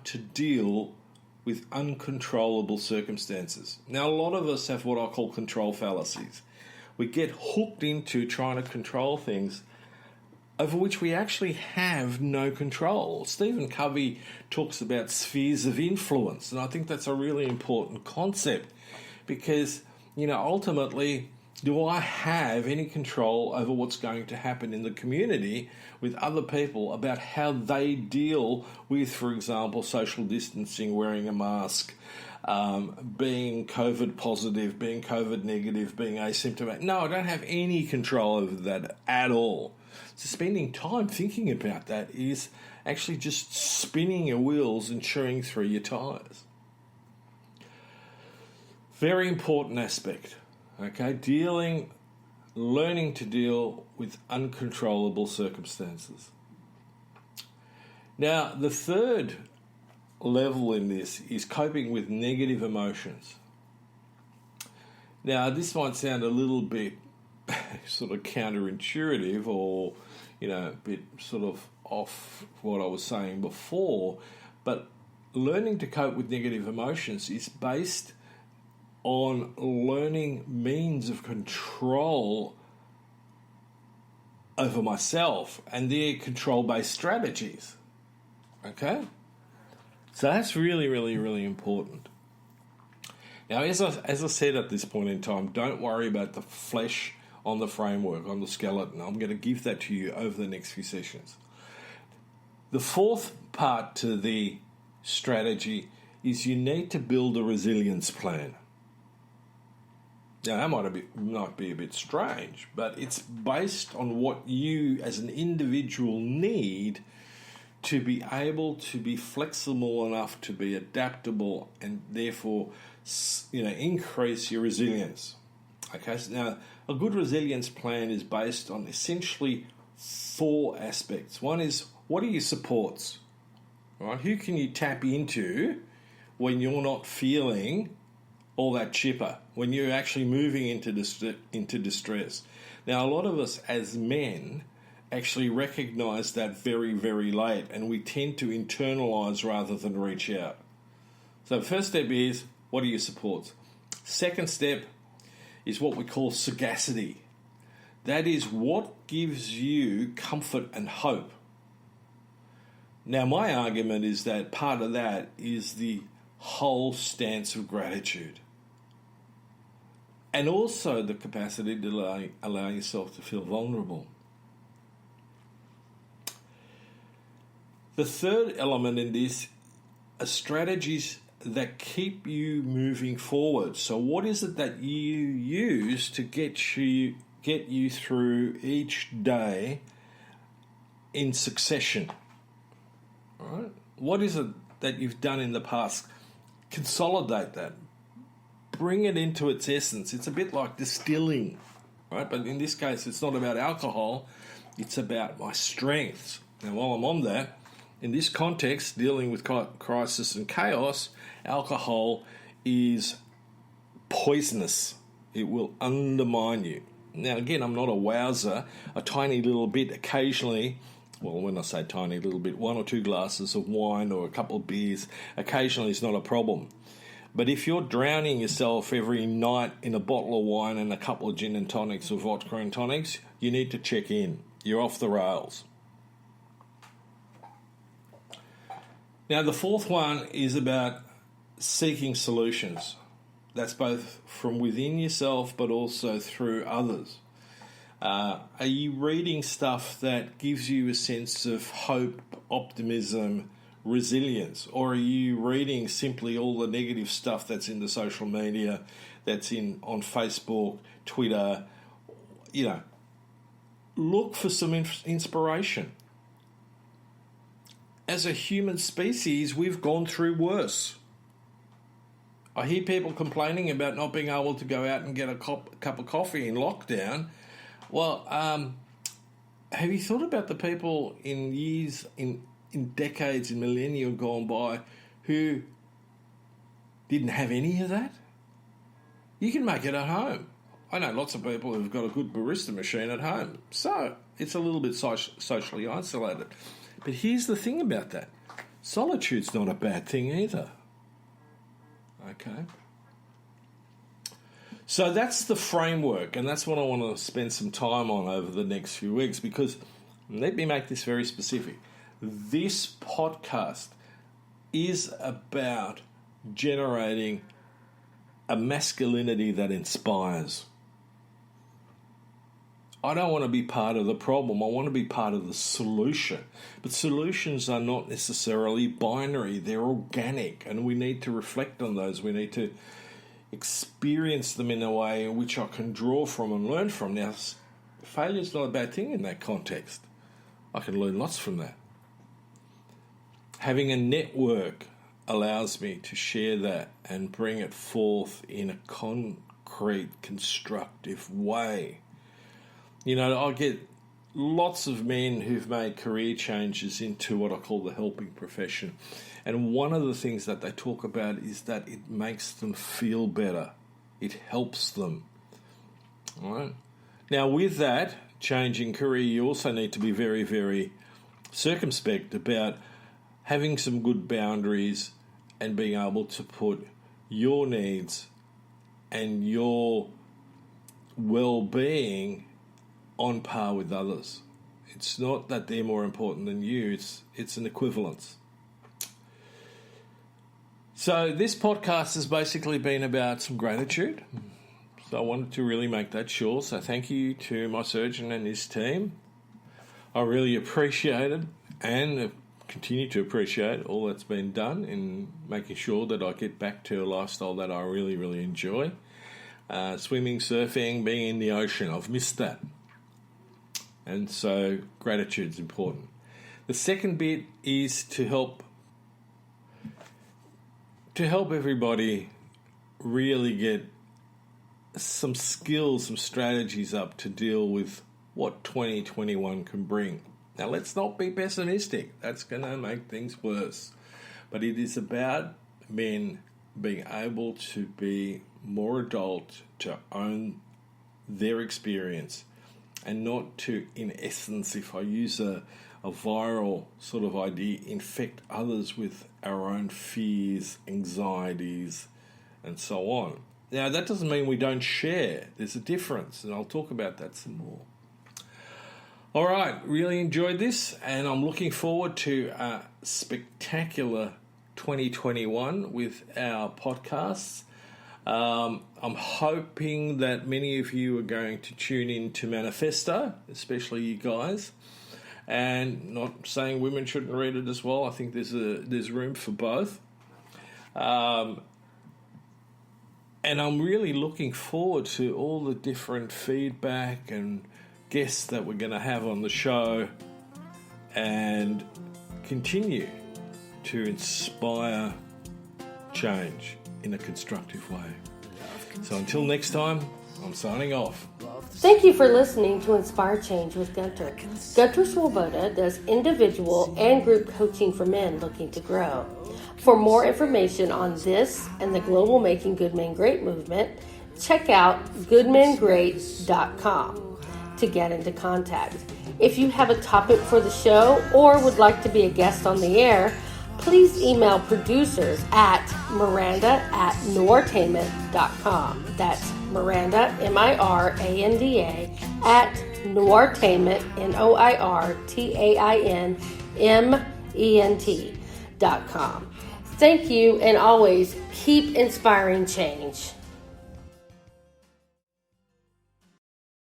to deal with uncontrollable circumstances. Now, a lot of us have what I call control fallacies. We get hooked into trying to control things over which we actually have no control. Stephen Covey talks about spheres of influence, and I think that's a really important concept because, ultimately, do I have any control over what's going to happen in the community with other people about how they deal with, for example, social distancing, wearing a mask, being COVID positive, being COVID negative, being asymptomatic? No, I don't have any control over that at all. So spending time thinking about that is actually just spinning your wheels and chewing through your tyres. Very important aspect, okay? Learning to deal with uncontrollable circumstances. Now, the third level in this is coping with negative emotions. Now, this might sound a little bit sort of counterintuitive or, a bit sort of off what I was saying before, but learning to cope with negative emotions is based on learning means of control over myself and their control-based strategies. Okay? So that's really, really, really important. Now, as I said at this point in time, don't worry about the flesh on the framework, on the skeleton. I'm going to give that to you over the next few sessions. The fourth part to the strategy is you need to build a resilience plan. Now, that might be a bit strange, but it's based on what you as an individual need to be able to be flexible enough to be adaptable and therefore, increase your resilience. Okay, so now a good resilience plan is based on essentially four aspects. One is, what are your supports? Right? Who can you tap into when you're not feeling all that chipper, when you're actually moving into distress? Now, a lot of us as men actually recognise that very, very late, and we tend to internalise rather than reach out. So the first step is, what are your supports? Second step is what we call sagacity. That is what gives you comfort and hope. Now, my argument is that part of that is the whole stance of gratitude. And also the capacity to allow yourself to feel vulnerable. The third element in this are strategies that keep you moving forward. So what is it that you use to get you through each day in succession? All right? What is it that you've done in the past? Consolidate that. Bring it into its essence. It's a bit like distilling, right? But in this case, it's not about alcohol. It's about my strengths. And while I'm on that, in this context, dealing with crisis and chaos, alcohol is poisonous. It will undermine you. Now, again, I'm not a wowser. A tiny little bit occasionally, well, when I say tiny little bit, 1 or 2 glasses of wine or a couple of beers, occasionally is not a problem. But if you're drowning yourself every night in a bottle of wine and a couple of gin and tonics or vodka and tonics, you need to check in. You're off the rails. Now, the fourth one is about seeking solutions. That's both from within yourself but also through others. Are you reading stuff that gives you a sense of hope, optimism, resilience? Or are you reading simply all the negative stuff that's in the social media, that's on Facebook, Twitter? Look for some inspiration. As a human species, we've gone through worse. I hear people complaining about not being able to go out and get a cup of coffee in lockdown. Well, have you thought about the people in years, in decades, in millennia gone by who didn't have any of that? You can make it at home. I know lots of people who've got a good barista machine at home. So it's a little bit socially isolated. But here's the thing about that. solitude's not a bad thing either. Okay? So that's the framework, and that's what I want to spend some time on over the next few weeks, because let me make this very specific. This podcast is about generating a masculinity that inspires. I don't want to be part of the problem. I want to be part of the solution. But solutions are not necessarily binary. They're organic, and we need to reflect on those. We need to experience them in a way in which I can draw from and learn from. Now, failure is not a bad thing in that context. I can learn lots from that. Having a network allows me to share that and bring it forth in a concrete, constructive way. You know, I get lots of men who've made career changes into what I call the helping profession. And one of the things that they talk about is that it makes them feel better. It helps them. All right. Now, with that change in career, you also need to be very, very circumspect about having some good boundaries and being able to put your needs and your well-being on par with others. It's not that they're more important than you, it's an equivalence. So this podcast has basically been about some gratitude. So I wanted to really make that sure. So thank you to my surgeon and his team. I really appreciate it and continue to appreciate all that's been done in making sure that I get back to a lifestyle that I really, really enjoy. Swimming, surfing, being in the ocean, I've missed that. And so gratitude's important. The second bit is to help everybody really get some skills, some strategies up to deal with what 2021 can bring. Now, let's not be pessimistic. That's going to make things worse. But it is about men being able to be more adult, to own their experience, and not to, in essence, if I use a viral sort of idea, infect others with our own fears, anxieties, and so on. Now, that doesn't mean we don't share. There's a difference, and I'll talk about that some more. All right, really enjoyed this, and I'm looking forward to a spectacular 2021 with our podcasts. I'm hoping that many of you are going to tune in to Manifesto, especially you guys. And not saying women shouldn't read it as well. I think there's room for both. And I'm really looking forward to all the different feedback and guests that we're going to have on the show and continue to inspire change in a constructive way. So until next time, I'm signing off. Thank you for listening to Inspire Change with Gunter. Gunter Swoboda does individual and group coaching for men looking to grow. For more information on this and the global Making Good Men Great movement, check out goodmengreat.com to get into contact. If you have a topic for the show or would like to be a guest on the air, please email producers at miranda@noirtainment.com. That's Miranda, Miranda, at noirtainment, noirtainment.com. Thank you, and always keep inspiring change.